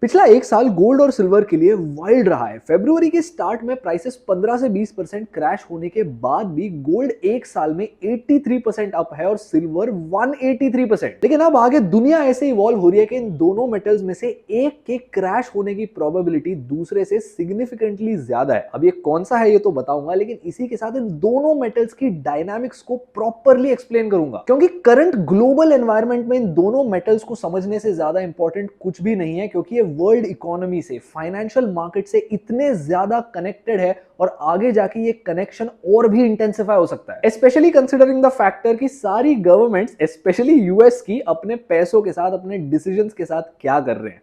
पिछला एक साल गोल्ड और सिल्वर के लिए वाइल्ड रहा है। फरवरी के स्टार्ट में प्राइसेस 15 से 20% क्रैश होने के बाद भी गोल्ड एक साल में 83% अप है और सिल्वर 183%। लेकिन अब आगे दुनिया ऐसे इवॉल्व हो रही है कि इन दोनों मेटल्स में से एक के क्रैश होने की प्रोबेबिलिटी दूसरे से सिग्निफिकेंटली ज्यादा है। अब ये कौन सा है ये तो बताऊंगा, लेकिन इसी के साथ इन दोनों मेटल्स की डायनामिक्स को प्रॉपरली एक्सप्लेन करूंगा, क्योंकि करंट ग्लोबल एनवायरनमेंट में इन दोनों मेटल्स को समझने से ज्यादा इंपॉर्टेंट कुछ भी नहीं है, क्योंकि ये वर्ल्ड इकोनॉमी से, फाइनेंशियल मार्केट से इतने ज्यादा कनेक्टेड है और आगे जाके ये कनेक्शन और भी इंटेंसिफाई हो सकता है, स्पेशली कंसीडरिंग द फैक्टर कि सारी गवर्नमेंट्स स्पेशली यूएस की अपने पैसों के साथ, अपने डिसीजंस के साथ क्या कर रहे हैं।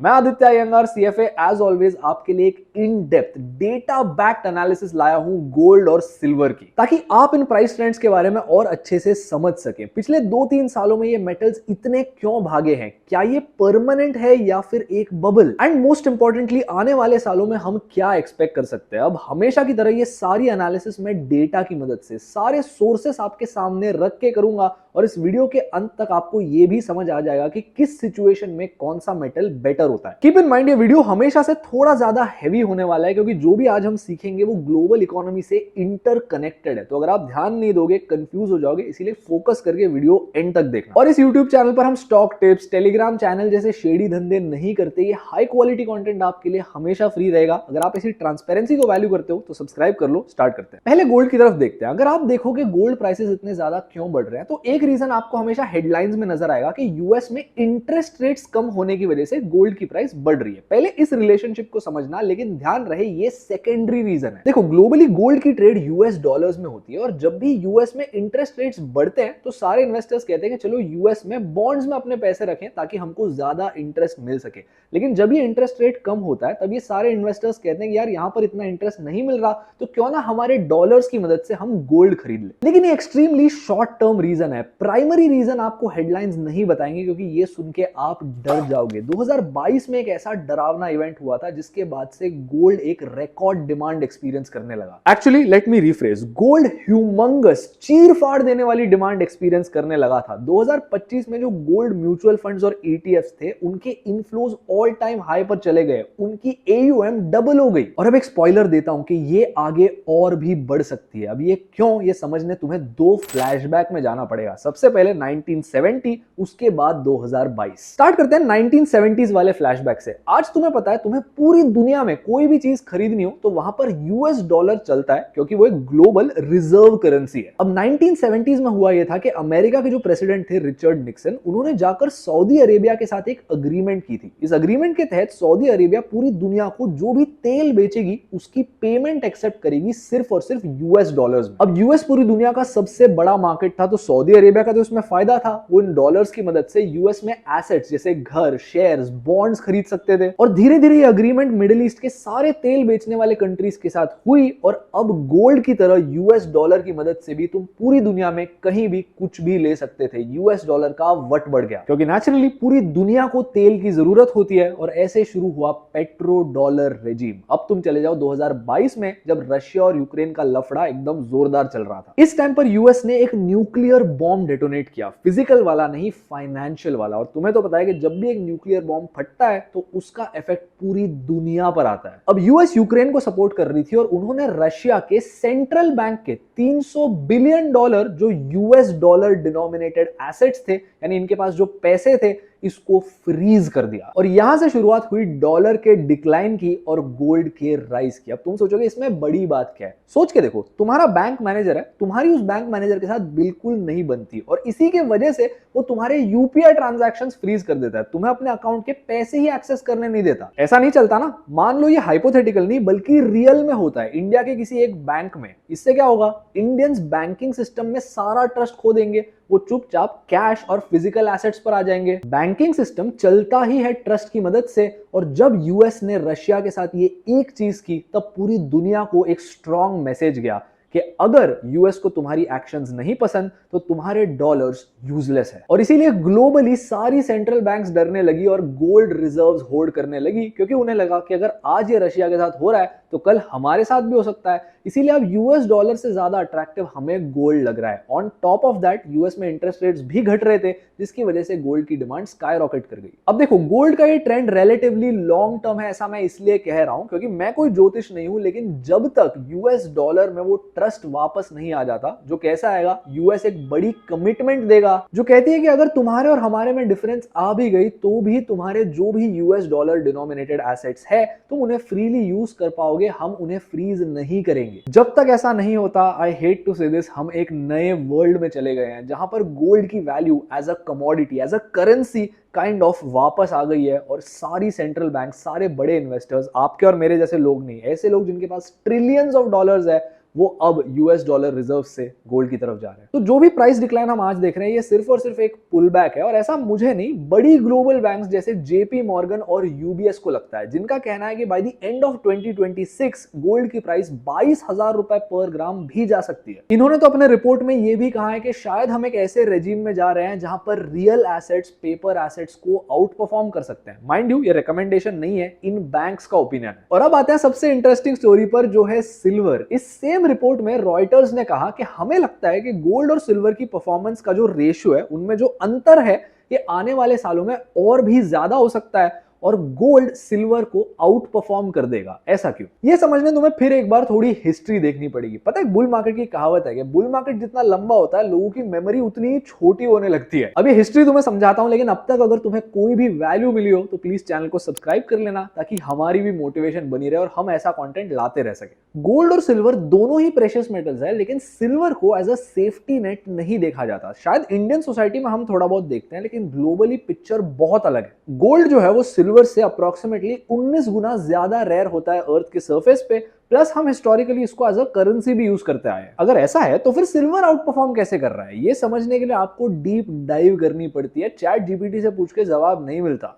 मैं Aditya Iyengar CFA as always आपके लिए एक in depth data backed analysis लाया हूं गोल्ड और सिल्वर की, ताकि आप इन प्राइस ट्रेंड्स के बारे में और अच्छे से समझ सकें। पिछले 2-3 सालों में ये मेटल्स इतने क्यों भागे हैं, क्या ये परमानेंट है या फिर एक बबल, एंड मोस्ट इंपॉर्टेंटली आने वाले सालों में हम क्या एक्सपेक्ट कर सकते हैं। अब हमेशा की तरह ये सारी एनालिसिस में डेटा की मदद से, सारे सोर्सेस आपके सामने रख के करूंगा, और इस वीडियो के अंत तक आपको ये भी समझ आ जाएगा कि किस सिचुएशन में कौन सा मेटल बेटर होता है। कीप इन माइंड ये वीडियो हमेशा से थोड़ा ज्यादा हैवी होने वाला है, क्योंकि जो भी आज हम सीखेंगे वो ग्लोबल इकोनॉमी से इंटरकनेक्टेड है। तो अगर आप ध्यान नहीं दोगे कंफ्यूज हो जाओगे, इसीलिए फोकस करके वीडियो एंड तक देखना। और इस यूट्यूब चैनल पर हम स्टॉक टिप्स, टेलीग्राम चैनल जैसे शेडी धंधे नहीं करते। ये हाई क्वालिटी कंटेंट आपके लिए हमेशा फ्री रहेगा। अगर आप इसी ट्रांसपेरेंसी को वैल्यू करते हो तो सब्सक्राइब कर लो। स्टार्ट करते हैं। पहले गोल्ड की तरफ देखते हैं। अगर आप देखोगे गोल्ड प्राइसेस इतने ज्यादा क्यों बढ़ रहे हैं, तो एक रीजन आपको हमेशा हेडलाइंस में नजर आएगा कि यूएस में इंटरेस्ट रेट्स कम होने की वजह से गोल्ड की प्राइस बढ़ रही है। पहले इस रिलेशनशिप को समझना, लेकिन ध्यान रहे ये सेकेंडरी रीजन है। देखो, ग्लोबली गोल्ड की ट्रेड यूएस डॉलर्स में होती है, और जब भी यूएस में इंटरेस्ट रेट्स बढ़ते हैं तो सारे इन्वेस्टर्स कहते हैं कि चलो यूएस में बॉन्ड्स में अपने पैसे रखें ताकि हमको ज्यादा इंटरेस्ट मिल सके। लेकिन जब ये इंटरेस्ट रेट कम होता है तब ये सारे इन्वेस्टर्स कहते हैं कि यार यहां पर इतना इंटरेस्ट नहीं मिल रहा, तो क्यों ना हमारे डॉलर्स की मदद से हम गोल्ड खरीद लें। लेकिन ये एक्सट्रीमली शॉर्ट टर्म रीजन है। प्राइमरी रीजन आपको हेडलाइंस नहीं बताएंगे, क्योंकि ये सुन के आप डर जाओगे। 2022 में एक ऐसा डरावना इवेंट हुआ था जिसके बाद से गोल्ड एक रिकॉर्ड डिमांड एक्सपीरियंस करने लगा। Actually let me rephrase, gold humongous, चीर फाड़ देने वाली डिमांड एक्सपीरियंस करने लगा था। 2025 में जो गोल्ड म्यूचुअल फंड्स और ईटीएफ्स थे उनके इनफ्लोज ऑल टाइम हाई पर चले गए, उनकी एयूएम डबल हो गई। और अब एक स्पॉइलर देता हूं कि ये आगे और भी बढ़ सकती है। अब ये क्यों, ये समझने तुम्हें दो फ्लैशबैक में जाना पड़ेगा। सबसे पहले 1970, उसके बाद 2022। स्टार्ट करते हैं 1970s वाले फ्लैशबैक से। आज तुम्हें पता है, तुम्हें पूरी दुनिया में कोई भी चीज खरीदनी हो तो वहां पर यूएस डॉलर चलता है, क्योंकि वो एक ग्लोबल रिजर्व करेंसी है। अब 1970s में हुआ यह था कि अमेरिका के जो प्रेसिडेंट थे रिचर्ड निक्सन, उन्होंने जाकर सऊदी अरेबिया के साथ एक अग्रीमेंट की थी। इस अग्रीमेंट के तहत सऊदी अरेबिया पूरी दुनिया को जो भी तेल बेचेगी उसकी पेमेंट एक्सेप्ट करेगी सिर्फ और सिर्फ यूएस डॉलर्स में। अब यूएस पूरी दुनिया का सबसे बड़ा मार्केट था, तो सऊदी अरेबिया का तो उसमें फायदा था। वो इन डॉलर्स की मदद से यूएस में एसेट्स जैसे घर, शेयर्स, बॉन्ड्स खरीद सकते थे। और धीरे धीरे ये अग्रीमेंट मिडिल ईस्ट के सारे तेल बेचने वाले कंट्रीज के साथ हुई, और अब गोल्ड की तरह यूएस डॉलर की मदद से भी तुम पूरी दुनिया में कहीं भी कुछ भी ले सकते थे। यूएस डॉलर का वट बढ़ गया, क्योंकि नेचुरली पूरी दुनिया को तेल की जरूरत होती है, और ऐसे शुरू हुआ पेट्रो डॉलर रेजिम। अब तुम चले जाओ 2022 में, जब रशिया और यूक्रेन का लफड़ा एकदम जोरदार चल रहा था। इस टाइम पर यूएस ने एक न्यूक्लियर बॉम्ब डेटोनेट किया, फिजिकल वाला नहीं, फाइनेंशियल वाला। और तुम्हें तो पता है कि जब भी एक न्यूक्लियर बॉम्ब फटता है तो उसका इफेक्ट पूरी दुनिया पर आता है। अब यूएस यूक्रेन को सपोर्ट कर रही थी, और उन्होंने रशिया के सेंट्रल बैंक के $300 बिलियन जो यूएस डॉलर डिनोमिनेटेड एसेट्स थे, यानी इनके पास जो पैसे थे, इसको फ्रीज कर दिया। और यहां से शुरुआत हुई डॉलर के डिक्लाइन की और गोल्ड के राइज की। अब तुम सोचोगे इसमें बड़ी बात क्या है। सोच के देखो, तुम्हारा बैंक मैनेजर है, तुम्हारी उस बैंक मैनेजर के साथ बिल्कुल नहीं बनती, और इसी के वजह से वो तुम्हारे यूपीआई ट्रांजैक्शंस फ्रीज कर देता है, तुम्हें अपने अकाउंट के पैसे ही एक्सेस करने नहीं देता। ऐसा नहीं चलता ना। मान लो ये हाइपोथेटिकल नहीं बल्कि रियल में होता है, इंडिया के किसी एक बैंक में। इससे क्या होगा, इंडियंस बैंकिंग सिस्टम में सारा ट्रस्ट खो देंगे, वो चुपचाप कैश और फिजिकल एसेट्स पर आ जाएंगे। बैंकिंग सिस्टम चलता ही है ट्रस्ट की मदद से, और जब यूएस ने रशिया के साथ ये एक चीज की, तब पूरी दुनिया को एक स्ट्रॉन्ग मैसेज गया कि अगर यूएस को तुम्हारी एक्शंस नहीं पसंद तो तुम्हारे डॉलर्स यूजलेस है। और इसीलिए ग्लोबली सारी सेंट्रल बैंक्स डरने लगी और गोल्ड रिजर्व्स होल्ड करने लगी, क्योंकि उन्हें लगा कि अगर आज ये रशिया के साथ हो रहा है तो कल हमारे साथ भी हो सकता है। इसीलिए अब यूएस डॉलर से ज्यादा अट्रैक्टिव हमें गोल्ड लग रहा है। On top of that US में इंटरेस्ट रेट्स भी घट रहे थे, जिसकी वजह से गोल्ड की डिमांड स्काई रॉकेट कर गई। अब देखो, गोल्ड का ये ट्रेंड रिलेटिवली लॉन्ग टर्म है, ऐसा मैं इसलिए कह रहा हूं क्योंकि मैं कोई ज्योतिष नहीं हूं, लेकिन जब तक यूएस डॉलर में वो ट्रस्ट वापस नहीं आ जाता, जो कैसा आएगा, यूएस एक बड़ी कमिटमेंट देगा जो कहती है कि अगर तुम्हारे और हमारे में डिफरेंस आ भी गई तो भी तुम्हारे जो भी यूएस डॉलर डिनोमिनेटेड एसेट्स है तुम उन्हें फ्रीली यूज कर पाओगे, हम उन्हें फ्रीज नहीं करेंगे। जब तक ऐसा नहीं होता, आई हेट टू से दिस, हम एक नए वर्ल्ड में चले गए हैं जहां पर गोल्ड की value as a commodity, as a currency kind of वापस आ गई है। और सारी सेंट्रल बैंक, सारे बड़े इन्वेस्टर्स, आपके और मेरे जैसे लोग नहीं, ऐसे लोग जिनके पास ट्रिलियंस ऑफ डॉलर्स है, वो अब यूएस डॉलर रिजर्व से गोल्ड की तरफ जा रहे हैं। तो जो भी प्राइस डिक्लाइन हम आज देख रहे हैं, ये सिर्फ और सिर्फ एक पुल बैक है। और ऐसा मुझे नहीं, बड़ी ग्लोबल बैंक्स जैसे जेपी मॉर्गन और यूबीएस को लगता है, जिनका कहना है कि by the end of 2026 gold की प्राइस 22,000 रुपए पर ग्राम भी जा सकती है। इन्होंने तो अपने रिपोर्ट में ये भी कहा है कि शायद हम एक ऐसे रेजिम में जा रहे हैं जहां पर रियल एसेट्स पेपर एसेट्स को आउट परफॉर्म कर सकते हैं। माइंड यू, ये रिकमेंडेशन नहीं है, इन बैंक्स का ओपिनियन है। और अब आते हैं सबसे इंटरेस्टिंग स्टोरी पर, जो है सिल्वर। इस सेम रिपोर्ट में रॉयटर्स ने कहा कि हमें लगता है कि गोल्ड और सिल्वर की परफॉर्मेंस का जो रेशियो है, उनमें जो अंतर है, ये आने वाले सालों में और भी ज्यादा हो सकता है और गोल्ड सिल्वर को आउट परफॉर्म कर देगा। ऐसा क्यों? ये समझने तुम्हें फिर एक बार थोड़ी हिस्ट्री देखनी पड़ेगी। पता है, बुल मार्केट की कहावत है कि बुल मार्केट जितना लंबा होता है, लोगों की मेमोरी उतनी ही छोटी होने लगती है। अब ये हिस्ट्री तुम्हें समझाता हूं, लेकिन अब तक अगर तुम्हें कोई भी वैल्यू मिली हो तो प्लीज चैनल को सब्सक्राइब कर लेना, ताकि हमारी भी मोटिवेशन बनी रहे और हम ऐसा कंटेंट लाते रह सके। गोल्ड और सिल्वर दोनों ही प्रेशियस मेटल्स है, लेकिन सिल्वर को एज अ सेफ्टी नेट नहीं देखा जाता। शायद इंडियन सोसाइटी में हम थोड़ा बहुत देखते हैं, लेकिन ग्लोबली पिक्चर बहुत अलग है। गोल्ड जो है वो सिल्वर से अप्रोक्सीमेटली 19 गुना ज्यादा रेयर होता है अर्थ के सरफेस पे, प्लस हम हिस्टोरिकली इसको एज अ करेंसी भी यूज करते आए हैं। अगर ऐसा है तो फिर सिल्वर आउट परफॉर्म कैसे कर रहा है, ये समझने के लिए आपको डीप डाइव करनी पड़ती है। चैट जीपीटी से पूछ के जवाब नहीं मिलता।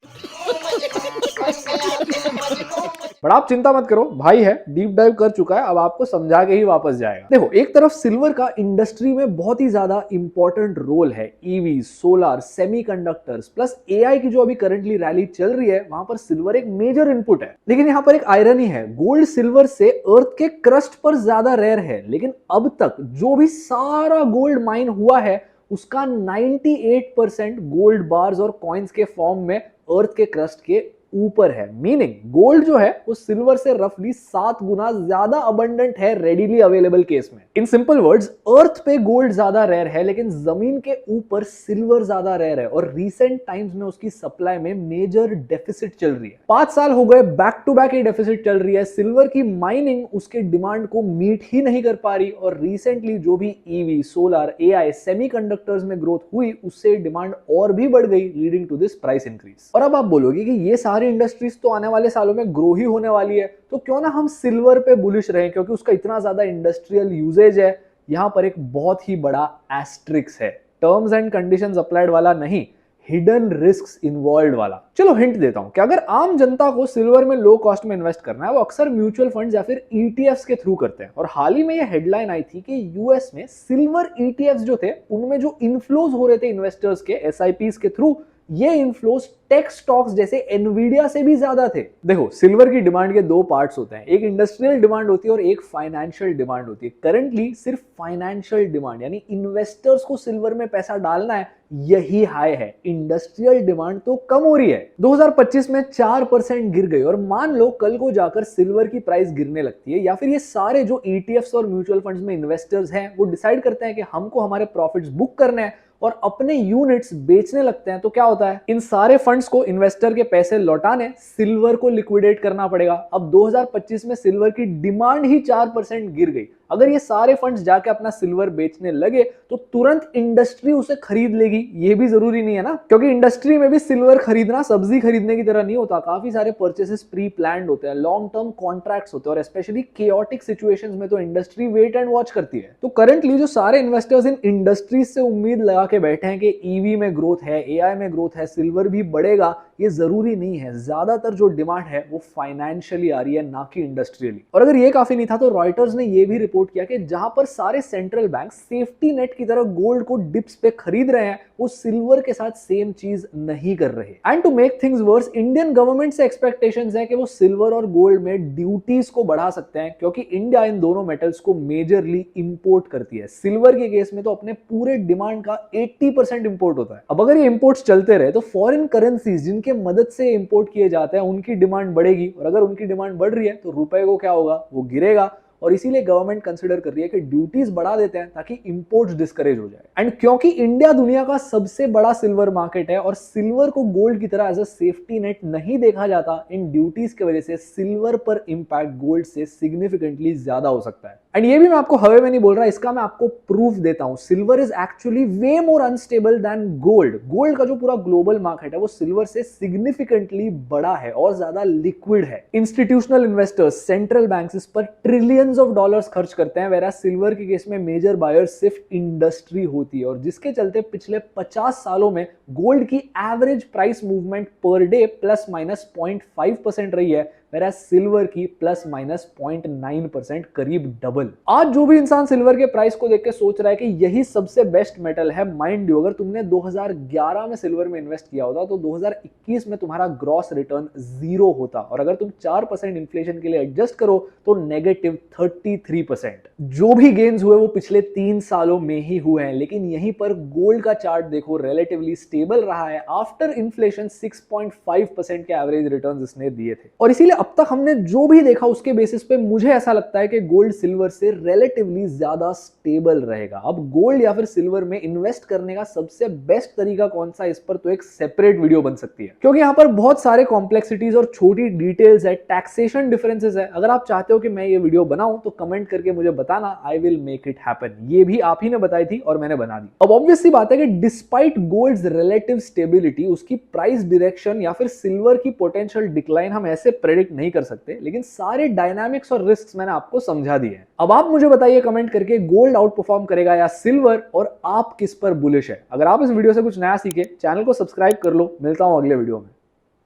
बट आप चिंता मत करो, भाई है, डीप डाइव कर चुका है, अब आपको समझा के ही वापस जाएगा। देखो, एक तरफ सिल्वर का इंडस्ट्री में बहुत ही ज्यादा इंपॉर्टेंट रोल है, EV, solar, semiconductors, plus AI की जो अभी करंटली रैली चल रही है, वहां पर सिल्वर एक मेजर इनपुट है। लेकिन यहां पर एक आयरनी है, गोल्ड सिल्वर से अर्थ के क्रस्ट पर ज्यादा रेयर है, लेकिन अब तक जो भी सारा गोल्ड माइन हुआ है, उसका 98% गोल्ड बार्स और कॉइन्स के फॉर्म में अर्थ के क्रस्ट के ऊपर है। मीनिंग गोल्ड जो है वो सिल्वर से रफली 7 गुना ज्यादा अबंडेंट है रेडीली अवेलेबल केस में। इन सिंपल वर्ड्स, अर्थ पे गोल्ड ज्यादा रेयर है, लेकिन जमीन के ऊपर सिल्वर ज्यादा रेयर है। और रीसेंट टाइम्स में उसकी सप्लाई में मेजर डेफिसिट चल रही है। 5 साल हो गए, बैक टू बैक ये डेफिसिट चल रही है। सिल्वर की माइनिंग उसके डिमांड को मीट ही नहीं कर पा रही, और रिसेंटली जो भी ईवी, सोलर, एआई, सेमीकंडक्टर्स में ग्रोथ हुई, उससे डिमांड और भी बढ़ गई, leading to this price increase. और अब आप बोलोगे कि ये सारी इंडस्ट्रीज तो आने वाले सालों में ग्रो ही होने वाली है, तो क्यों ना हम सिल्वर पे बुलिश रहें, क्योंकि उसका इतना ज्यादा इंडस्ट्रियल यूजेज है। यहां पर एक बहुत ही बड़ा एस्ट्रिक्स है, टर्म्स एंड कंडीशंस अप्लाइड वाला नहीं, हिडन रिस्क्स इन्वॉल्व वाला। चलो हिंट देता हूं कि अगर आम जनता को सिल्वर में लो कॉस्ट में इन्वेस्ट करना है, वो अक्सर म्यूचुअल फंड्स या फिर ईटीएफ्स के थ्रू करते हैं। और हाल ही में ये हेडलाइन आई थी कि यूएस में सिल्वर ईटीएफ्स जो थे, उनमें जो इन्फ्लोज हो रहे थे इन्वेस्टर्स के एसआईपीस के थ्रू, ये इन्फ्लोज टेक स्टॉक्स जैसे एनवीडिया से भी ज्यादा थे। देखो, सिल्वर की डिमांड के 2 पार्ट्स होते हैं, एक इंडस्ट्रियल डिमांड होती है और एक फाइनेंशियल डिमांड होती है। करंटली सिर्फ फाइनेंशियल डिमांड, यानी इन्वेस्टर्स को सिल्वर में पैसा डालना है, यही हाई है। इंडस्ट्रियल डिमांड तो कम हो रही है। 2025 में 4% गिर गई, और मान लो कल को जाकर सिल्वर की प्राइस गिरने लगती है, या फिर ये सारे जो ईटीएफ्स और म्यूचुअल फंड्स में इन्वेस्टर्स हैं, वो डिसाइड करते हैं कि हमको हमारे प्रॉफिट्स बुक करने हैं और अपने यूनिट्स बेचने लगते हैं, तो क्या होता है, इन सारे फंड्स को इन्वेस्टर के पैसे लौटाने सिल्वर को लिक्विडेट करना पड़ेगा। अब 2025 में सिल्वर की डिमांड ही 4% गिर गई। अगर ये सारे फंड्स जाके अपना सिल्वर बेचने लगे तो तुरंत इंडस्ट्री उसे खरीद लेगी। ये भी जरूरी नहीं है ना, क्योंकि इंडस्ट्री में भी सिल्वर खरीदना सब्जी खरीदने की तरह नहीं होता। काफी सारे परचेसेस प्री प्लान्ड होते हैं, लॉन्ग टर्म कॉन्ट्रैक्ट्स होते हैं, और स्पेशली केओटिक सिचुएशंस में तो इंडस्ट्री वेट एंड वॉच करती है। तो करंटली जो सारे इन्वेस्टर्स इन इंडस्ट्रीज से उम्मीद लगा के बैठे हैं कि ईवी में ग्रोथ है, एआई में ग्रोथ है, सिल्वर भी बढ़ेगा, ये जरूरी नहीं है। ज्यादातर जो डिमांड है वो फाइनेंशियली आ रही है, ना कि इंडस्ट्रियली। और अगर ये काफी नहीं था तो रॉयटर्स ने ये भी रिपोर्ट किया कि जहां पर सारे सेंट्रल बैंक सेफ्टी नेट की तरह गोल्ड को डिप्स पे खरीद रहे हैं, वो सिल्वर के साथ सेम चीज नहीं कर रहे। And to make things worse, Indian government से एक्सपेक्टेशंस है कि वो सिल्वर और गोल्ड में ड्यूटीज को बढ़ा सकते हैं, क्योंकि इंडिया इन दोनों मेटल्स को मेजरली इंपोर्ट करती है। सिल्वर के केस में तो अपने पूरे डिमांड का 80% इंपोर्ट होता है। अब अगर ये इंपोर्ट्स चलते रहे तो फॉरेन करेंसीज जिनके मदद से इंपोर्ट किए जाते हैं उनकी डिमांड बढ़ेगी, और अगर उनकी डिमांड बढ़ रही है तो रुपए को क्या होगा, वो गिरेगा। और इसीलिए गवर्नमेंट कंसिडर कर रही है कि ड्यूटीज बढ़ा देते हैं ताकि इंपोर्ट्स डिस्करेज हो जाए। एंड क्योंकि इंडिया दुनिया का सबसे बड़ा सिल्वर मार्केट है और सिल्वर को गोल्ड की तरह एज अ सेफ्टी नेट नहीं देखा जाता, इन ड्यूटीज की वजह से सिल्वर पर इंपैक्ट गोल्ड से सिग्निफिकेंटली ज्यादा हो सकता है। एंड ये भी मैं आपको हवे में नहीं बोल रहा, इसका मैं आपको प्रूफ देता हूं। Silver is actually way more unstable than gold. Gold का जो पूरा ग्लोबल मार्केट है वो सिल्वर से सिग्निफिकेंटली बड़ा है और ज्यादा लिक्विड है। इंस्टीट्यूशनल इन्वेस्टर्स, सेंट्रल बैंक्स इस पर ट्रिलियंस ऑफ डॉलर्स खर्च करते हैं, वेरा सिल्वर के केस में मेजर बायर्स सिर्फ इंडस्ट्री होती है, और जिसके चलते पिछले 50 सालों में गोल्ड की average price movement per debt plus minus 0.5% रही है, वेरा सिल्वर की प्लस माइनस 0.9%, करीब डबल। आज जो भी इंसान सिल्वर के प्राइस को देख के सोच रहा है कि यही सबसे बेस्ट मेटल है, माइंड यू, अगर तुमने 2011 में सिल्वर में इन्वेस्ट किया होता तो 2021 में तुम्हारा ग्रॉस रिटर्न 0 होता, और अगर तुम 4% इन्फ्लेशन के लिए एडजस्ट करो तो नेगेटिव 33%। जो भी गेन्स हुए वो पिछले 3 सालों में ही हुए हैं, लेकिन यहीं पर गोल्ड का चार्ट देखो, रिलेटिवली स्टेबल रहा है। आफ्टर इन्फ्लेशन 6.5% के एवरेज रिटर्न्स इसने दिए थे। और इसीलिए अब तक हमने जो भी देखा उसके बेसिस पे मुझे ऐसा लगता है कि गोल्ड सिल्वर से रिलेटिवली ज्यादा स्टेबल रहेगा। अब गोल्ड या फिर सिल्वर में इन्वेस्ट करने का सबसे बेस्ट तरीका कौन सा, इस पर तो एक सेपरेट वीडियो बन सकती है, क्योंकि यहाँ पर बहुत सारे कॉम्प्लेक्सिटीज और छोटी डिटेल्स है, टैक्सेशन डिफरेंसेस है। अगर आप चाहते हो कि मैं ये वीडियो बनाऊं तो कमेंट करके मुझे बताना, I will make it happen. ये भी आप ही ने बताई थी और मैंने बना दी। अब ऑब्वियस सी बात है कि डिस्पाइट गोल्ड्स रिलेटिव स्टेबिलिटी, उसकी प्राइस डायरेक्शन या फिर सिल्वर की पोटेंशियल डिक्लाइन हम ऐसे प्रेडिक्ट नहीं कर सकते, लेकिन सारे डायनामिक्स और रिस्क्स मैंने आपको समझा दिए हैं। अब आप मुझे बताइए कमेंट करके, गोल्ड आउट परफॉर्म करेगा या सिल्वर, और आप किस पर बुलिश है। अगर आप इस वीडियो से कुछ नया सीखे, चैनल को सब्सक्राइब कर लो। मिलता हूं अगले वीडियो में।